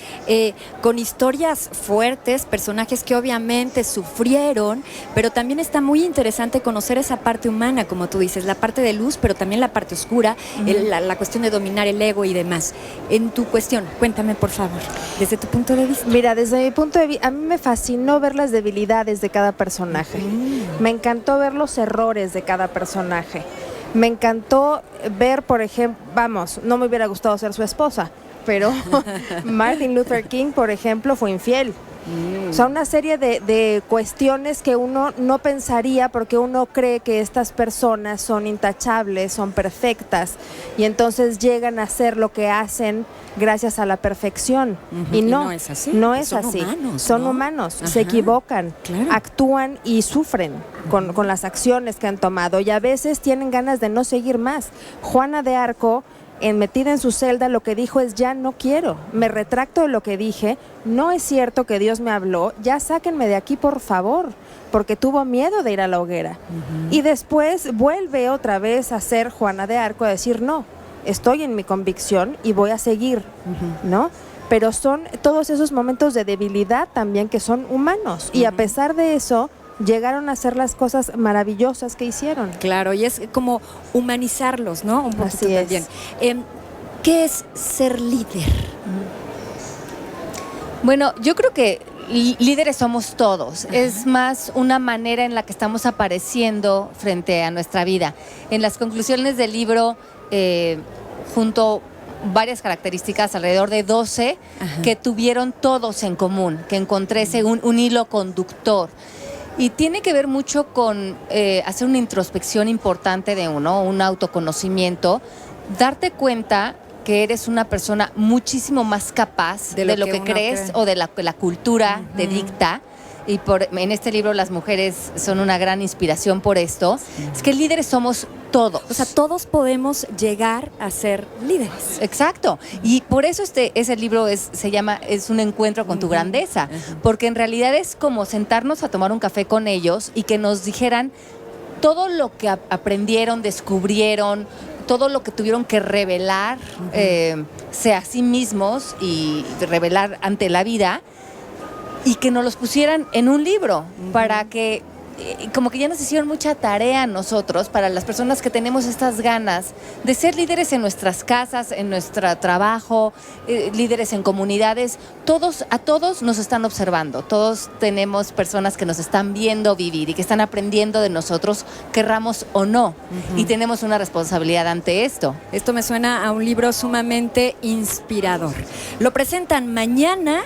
con historias fuertes, personajes que obviamente sufrieron, pero también está muy interesante conocer esa parte humana, como tú dices, la parte de luz, pero también la parte oscura, la cuestión de dominar el ego y demás. En tu cuestión, cuéntame, por favor, desde tu punto de vista. Mira, desde mi punto de vista, a mí me fascinó ver las debilidades de cada personaje. Me encantó ver los errores de cada personaje. Me encantó ver, por ejemplo, no me hubiera gustado ser su esposa, pero Martin Luther King, por ejemplo, fue infiel. O sea, una serie de cuestiones que uno no pensaría porque uno cree que estas personas son intachables, son perfectas, y entonces llegan a hacer lo que hacen gracias a la perfección. Y no es así. No es así. Son humanos, se equivocan, actúan y sufren con las acciones que han tomado, y a veces tienen ganas de no seguir más. Juana de Arco, metida en su celda, lo que dijo es: ya no quiero, me retracto de lo que dije, no es cierto que Dios me habló, ya sáquenme de aquí, por favor, porque tuvo miedo de ir a la hoguera. Y después vuelve otra vez a ser Juana de Arco, a decir: no, estoy en mi convicción y voy a seguir, ¿no? Pero son todos esos momentos de debilidad también que son humanos y a pesar de eso llegaron a hacer las cosas maravillosas que hicieron. Claro, y es como humanizarlos, ¿no? Un poquito Así es. también. ¿Qué es ser líder? Bueno, yo creo que líderes somos todos. Es más una manera en la que estamos apareciendo frente a nuestra vida. En las conclusiones del libro, junto varias características, alrededor de 12, que tuvieron todos en común, que encontré un hilo conductor. Y tiene que ver mucho con hacer una introspección importante de uno, un autoconocimiento, darte cuenta que eres una persona muchísimo más capaz de lo que crees o de la cultura te dicta. Y en este libro las mujeres son una gran inspiración por esto. Es que líderes somos todos. O sea, todos podemos llegar a ser líderes. Exacto. Y por eso ese libro se llama Es un encuentro con tu grandeza. Porque en realidad es como sentarnos a tomar un café con ellos y que nos dijeran todo lo que aprendieron, descubrieron, todo lo que tuvieron que revelar a sí mismos y revelar ante la vida, y que nos los pusieran en un libro para que como que ya nos hicieron mucha tarea a nosotros, para las personas que tenemos estas ganas de ser líderes en nuestras casas, en nuestro trabajo, líderes en comunidades. A todos nos están observando, todos tenemos personas que nos están viendo vivir y que están aprendiendo de nosotros, querramos o no, y tenemos una responsabilidad ante esto. Esto me suena a un libro sumamente inspirador. Lo presentan mañana,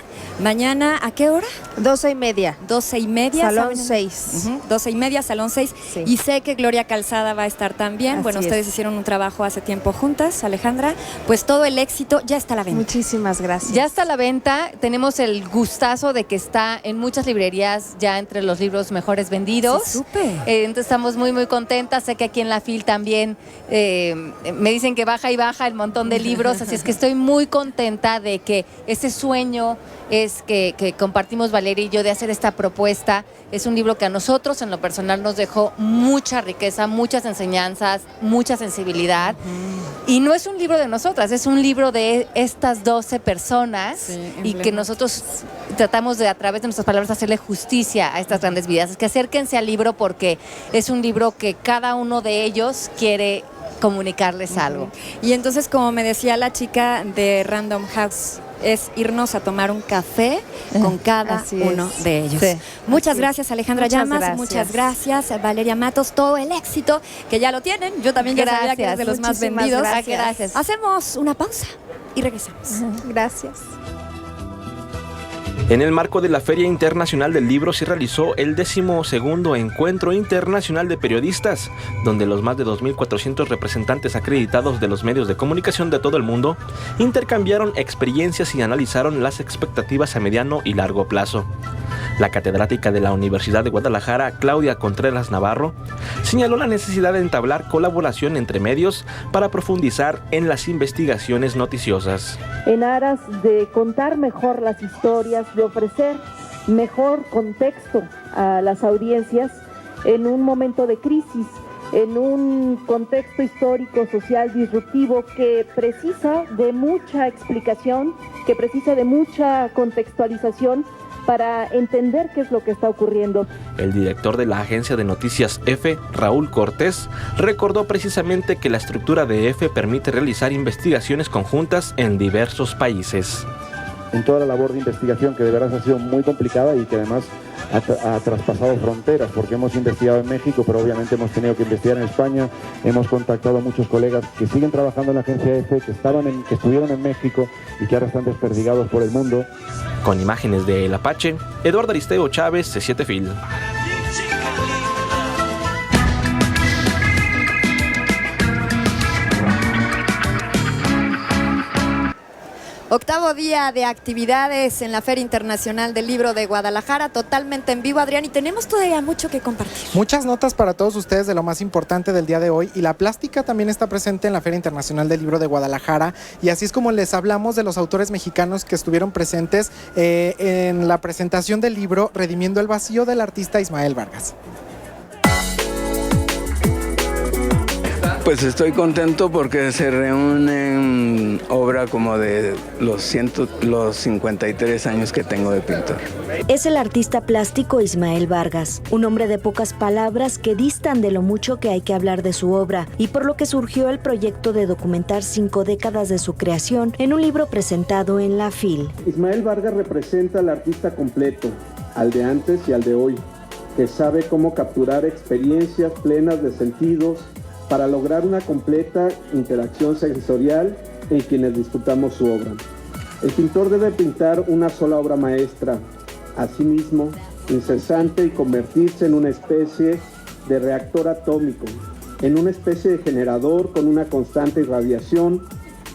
¿a qué hora? 12:30. 12:30. Salón 6. 12:30, Salón 6. Sí. Y sé que Gloria Calzada va a estar también. Así bueno, es. ustedes hicieron un trabajo hace tiempo juntas, Alejandra. Pues todo el éxito, ya está a la venta. Muchísimas gracias. Ya está a la venta. Tenemos el gustazo de que está en muchas librerías, ya entre los libros mejores vendidos. Sí, supe. Entonces estamos muy, muy contentas. Sé que aquí en la FIL también me dicen que baja y baja el montón de libros. Así es que estoy muy contenta de que ese sueño es que compartimos Valeria y yo de hacer esta propuesta. Es un libro que a nosotros en lo personal nos dejó mucha riqueza, muchas enseñanzas, mucha sensibilidad. Y no es un libro de nosotras, es un libro de estas 12 personas y que nosotros tratamos de, a través de nuestras palabras, hacerle justicia a estas grandes vidas. Es que acérquense al libro porque es un libro que cada uno de ellos quiere comunicarles algo. Y entonces, como me decía la chica de Random House, es irnos a tomar un café con cada uno de ellos. Sí. Muchas gracias, Alejandra Llamas. Muchas gracias, Valeria Matos. Todo el éxito, que ya lo tienen. Yo también ya sabía que es de los más vendidos. Gracias. Hacemos una pausa y regresamos. Gracias. En el marco de la Feria Internacional del Libro se realizó el 12º Encuentro Internacional de Periodistas, donde los más de 2.400 representantes acreditados de los medios de comunicación de todo el mundo intercambiaron experiencias y analizaron las expectativas a mediano y largo plazo. La catedrática de la Universidad de Guadalajara, Claudia Contreras Navarro, señaló la necesidad de entablar colaboración entre medios para profundizar en las investigaciones noticiosas. En aras de contar mejor las historias, de ofrecer mejor contexto a las audiencias en un momento de crisis, en un contexto histórico, social, disruptivo que precisa de mucha explicación, que precisa de mucha contextualización para entender qué es lo que está ocurriendo. El director de la agencia de noticias EFE, Raúl Cortés, recordó precisamente que la estructura de EFE permite realizar investigaciones conjuntas en diversos países. En toda la labor de investigación, que de verdad ha sido muy complicada y que además ha traspasado fronteras, porque hemos investigado en México, pero obviamente hemos tenido que investigar en España. Hemos contactado a muchos colegas que siguen trabajando en la agencia EFE, que estuvieron en México y que ahora están desperdigados por el mundo. Con imágenes de El Apache, Eduardo Aristeo Chávez, C7 Fil. Octavo día de actividades en la Feria Internacional del Libro de Guadalajara, totalmente en vivo, Adrián, y tenemos todavía mucho que compartir. Muchas notas para todos ustedes de lo más importante del día de hoy, y la plástica también está presente en la Feria Internacional del Libro de Guadalajara, y así es como les hablamos de los autores mexicanos que estuvieron presentes en la presentación del libro Redimiendo el Vacío del artista Ismael Vargas. Pues estoy contento porque se reúnen obra como de los 53 años que tengo de pintor. Es el artista plástico Ismael Vargas, un hombre de pocas palabras que distan de lo mucho que hay que hablar de su obra y por lo que surgió el proyecto de documentar 5 décadas de su creación en un libro presentado en la FIL. Ismael Vargas representa al artista completo, al de antes y al de hoy, que sabe cómo capturar experiencias plenas de sentidos para lograr una completa interacción sensorial en quienes disfrutamos su obra. El pintor debe pintar una sola obra maestra, asimismo, incesante y convertirse en una especie de reactor atómico, en una especie de generador con una constante irradiación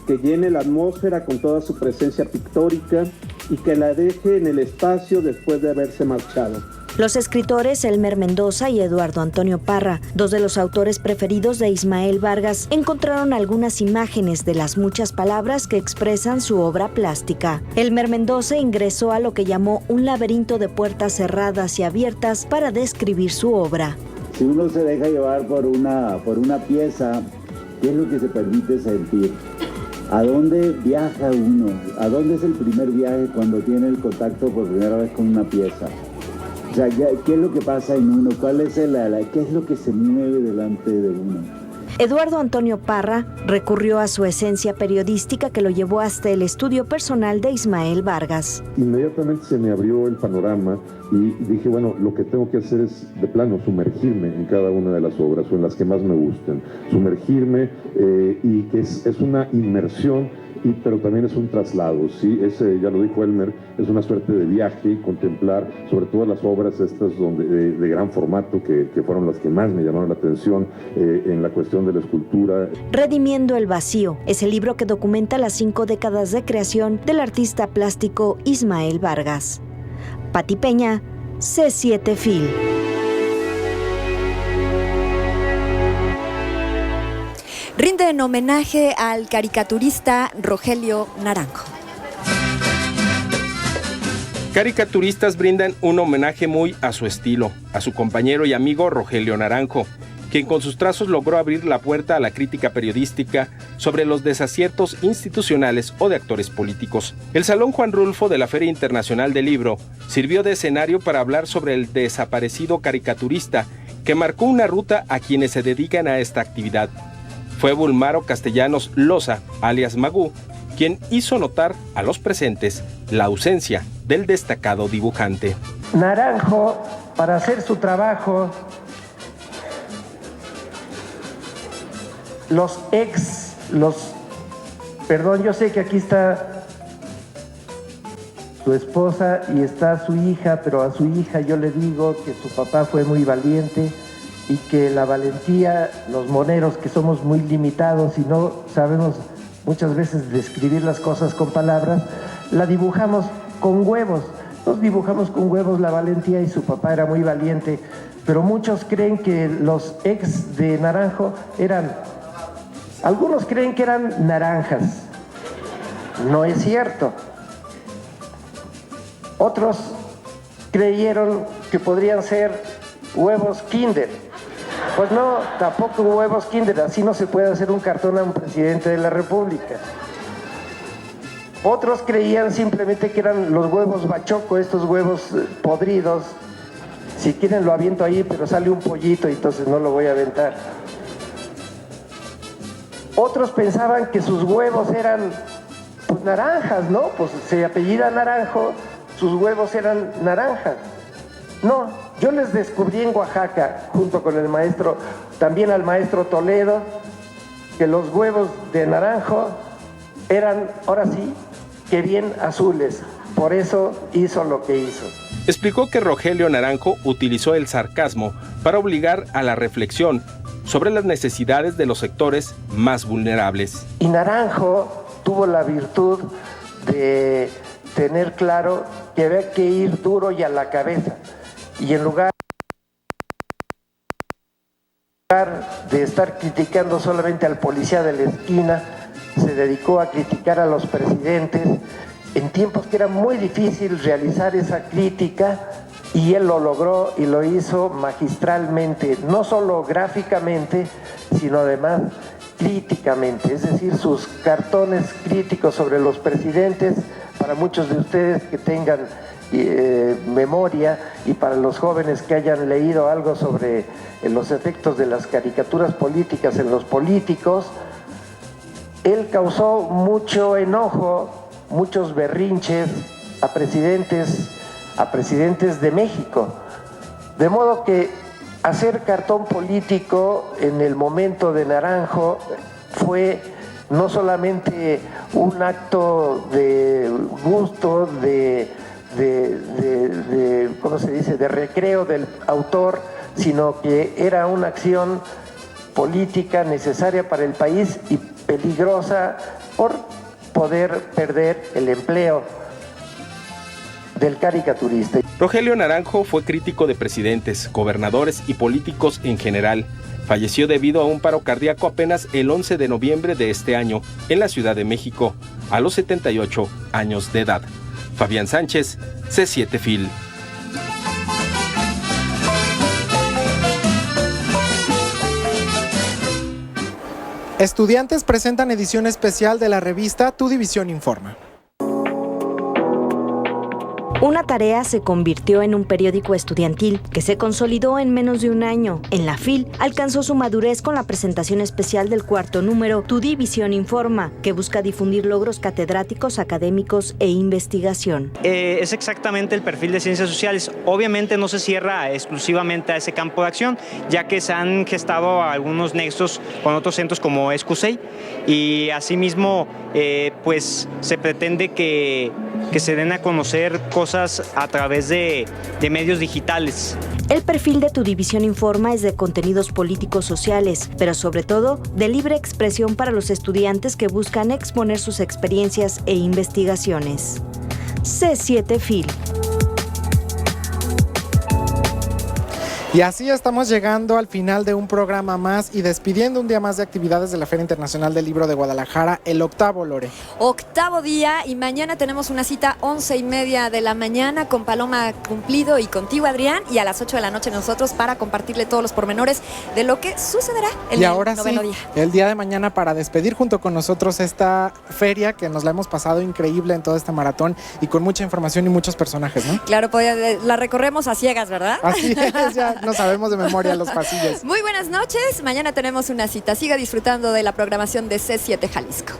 que llene la atmósfera con toda su presencia pictórica y que la deje en el espacio después de haberse marchado. Los escritores Elmer Mendoza y Eduardo Antonio Parra, 2 de los autores preferidos de Ismael Vargas, encontraron algunas imágenes de las muchas palabras que expresan su obra plástica. Elmer Mendoza ingresó a lo que llamó un laberinto de puertas cerradas y abiertas para describir su obra. Si uno se deja llevar por una pieza, ¿qué es lo que se permite sentir? ¿A dónde viaja uno? ¿A dónde es el primer viaje cuando tiene el contacto por primera vez con una pieza? O sea, ¿qué es lo que pasa en uno? ¿Cuál es qué es lo que se mueve delante de uno? Eduardo Antonio Parra recurrió a su esencia periodística que lo llevó hasta el estudio personal de Ismael Vargas. Inmediatamente se me abrió el panorama y dije, bueno, lo que tengo que hacer es de plano sumergirme en cada una de las obras o en las que más me gusten. Sumergirme y que es una inmersión, pero también es un traslado, ¿sí? Ya lo dijo Elmer, es una suerte de viaje y contemplar sobre todo las obras estas de gran formato que fueron las que más me llamaron la atención en la cuestión de la escultura. Redimiendo el vacío es el libro que documenta las 5 décadas de creación del artista plástico Ismael Vargas. Pati Peña, C7 FIL. Rinden homenaje al caricaturista Rogelio Naranjo. Caricaturistas brindan un homenaje muy a su estilo, a su compañero y amigo Rogelio Naranjo, quien con sus trazos logró abrir la puerta a la crítica periodística sobre los desaciertos institucionales o de actores políticos. El Salón Juan Rulfo de la Feria Internacional del Libro sirvió de escenario para hablar sobre el desaparecido caricaturista que marcó una ruta a quienes se dedican a esta actividad. Fue Bulmaro Castellanos Loza, alias Magú, quien hizo notar a los presentes la ausencia del destacado dibujante. Naranjo, para hacer su trabajo, yo sé que aquí está su esposa y está su hija, pero a su hija yo le digo que su papá fue muy valiente y que la valentía, los moneros que somos muy limitados y no sabemos muchas veces describir las cosas con palabras, la dibujamos con huevos. Nos dibujamos con huevos la valentía y su papá era muy valiente, pero muchos creen que los ex de Naranjo algunos creen que eran naranjas. No es cierto. Otros creyeron que podrían ser huevos Kinder. Pues no, tampoco huevos Kinder, así no se puede hacer un cartón a un presidente de la República. Otros creían simplemente que eran los huevos bachoco, estos huevos podridos. Si quieren lo aviento ahí, pero sale un pollito y entonces no lo voy a aventar. Otros pensaban que sus huevos eran pues naranjas, ¿no? Pues se apellida Naranjo, sus huevos eran naranjas. No, yo les descubrí en Oaxaca, junto con el maestro, también al maestro Toledo, que los huevos de Naranjo eran, ahora sí, que bien azules. Por eso hizo lo que hizo. Explicó que Rogelio Naranjo utilizó el sarcasmo para obligar a la reflexión sobre las necesidades de los sectores más vulnerables. Y Naranjo tuvo la virtud de tener claro que había que ir duro y a la cabeza. Y en lugar de estar criticando solamente al policía de la esquina, se dedicó a criticar a los presidentes en tiempos que era muy difícil realizar esa crítica y él lo logró y lo hizo magistralmente, no solo gráficamente, sino además críticamente, es decir, sus cartones críticos sobre los presidentes, para muchos de ustedes que tengan memoria y para los jóvenes que hayan leído algo sobre los efectos de las caricaturas políticas en los políticos, él causó mucho enojo, muchos berrinches a presidentes de México. De modo que hacer cartón político en el momento de Naranjo fue no solamente un acto de gusto, ¿cómo se dice?, de recreo del autor, sino que era una acción política necesaria para el país y peligrosa por poder perder el empleo del caricaturista. Rogelio Naranjo fue crítico de presidentes, gobernadores y políticos en general. Falleció debido a un paro cardíaco apenas el 11 de noviembre de este año en la Ciudad de México, a los 78 años de edad. Fabián Sánchez, C7 Fil. Estudiantes presentan edición especial de la revista Tu División Informa. Una tarea se convirtió en un periódico estudiantil que se consolidó en menos de un año. En la FIL alcanzó su madurez con la presentación especial del cuarto número, Tu División Informa, que busca difundir logros catedráticos, académicos e investigación. Es exactamente el perfil de ciencias sociales. Obviamente no se cierra exclusivamente a ese campo de acción, ya que se han gestado algunos nexos con otros centros como ESCUSEI y asimismo pues se pretende que se den a conocer cosas a través de medios digitales. El perfil de Tu División Informa es de contenidos políticos sociales, pero sobre todo de libre expresión para los estudiantes que buscan exponer sus experiencias e investigaciones. C7 Fil. Y así estamos llegando al final de un programa más y despidiendo un día más de actividades de la Feria Internacional del Libro de Guadalajara, el octavo, Lore. Octavo día y mañana tenemos una cita 11:30 de la mañana con Paloma Cumplido y contigo, Adrián, y a las 8 de la noche nosotros para compartirle todos los pormenores de lo que sucederá el noveno día. El día de mañana para despedir junto con nosotros esta feria que nos la hemos pasado increíble en todo este maratón y con mucha información y muchos personajes, ¿no? Claro, la recorremos a ciegas, ¿verdad? Así es, ya no sabemos de memoria los pasillos. Muy buenas noches, mañana tenemos una cita. Siga disfrutando de la programación de C7 Jalisco.